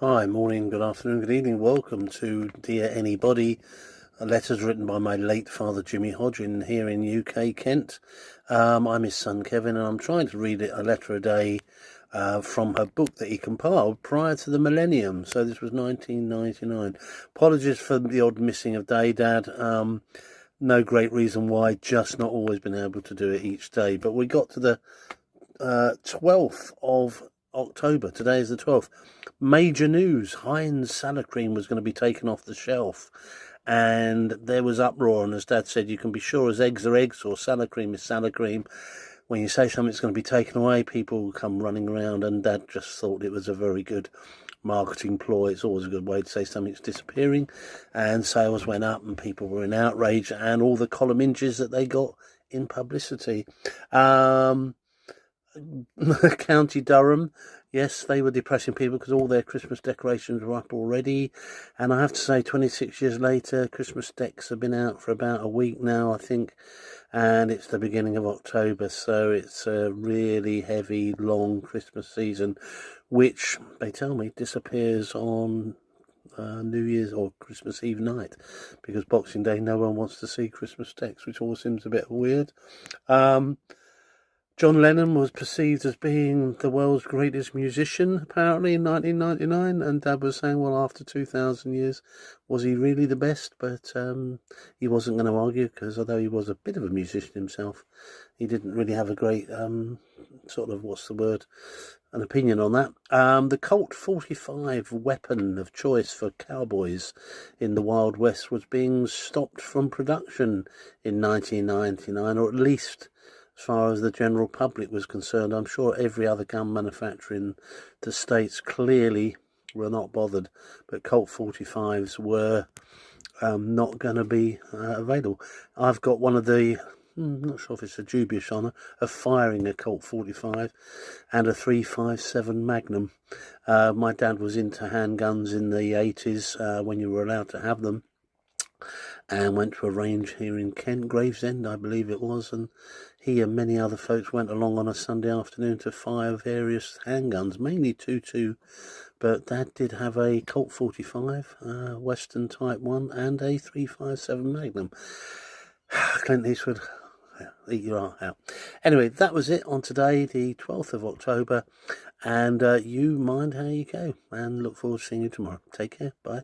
Hi, morning, good afternoon, good evening. Welcome to Dear Anybody, letters written by my late father Jimmy Hodgin here in UK, Kent. I'm his son Kevin, and I'm trying to read a letter a day from her book that he compiled prior to the millennium. So this was 1999. Apologies for the odd missing of day, Dad. No great reason why, just not always been able to do it each day. But we got to the 12th of October. Today is the 12th. Major news. Heinz salad cream was going to be taken off the shelf. And there was uproar. And as Dad said, you can be sure as eggs are eggs or salad cream is salad cream. When you say something's going to be taken away, people will come running around. And Dad just thought it was a very good marketing ploy. It's always a good way to say something's disappearing. And sales went up and people were in outrage. And all the column inches that they got in publicity. County Durham, yes, they were depressing people because all their Christmas decorations were up already. And I have to say, 26 years later, Christmas decks have been out for about a week now, I think. And it's the beginning of October, so it's a really heavy, long Christmas season, which, they tell me, disappears on New Year's or Christmas Eve night, because Boxing Day no one wants to see Christmas decks, which always seems a bit weird. John Lennon was perceived as being the world's greatest musician, apparently, in 1999, and Dad was saying, well, after 2,000 years, was he really the best? But he wasn't going to argue, because although he was a bit of a musician himself, he didn't really have a great, an opinion on that. The Colt 45 weapon of choice for cowboys in the Wild West was being stopped from production in 1999, or at least as far as the general public was concerned. I'm sure every other gun manufacturer in the States clearly were not bothered, but Colt 45s were not going to be available. I've got one of the, not sure if it's a dubious honour, of firing a Colt 45 and a 357 Magnum. My dad was into handguns in the 80s when you were allowed to have them, and went to a range here in Kent, Gravesend, I believe it was, and he and many other folks went along on a Sunday afternoon to fire various handguns, mainly 2.2, but Dad did have a Colt 45, Western Type 1, and a 357 Magnum. Clint Eastwood, eat your heart out. Anyway, that was it on today, the 12th of October, and you mind how you go, and look forward to seeing you tomorrow. Take care, bye.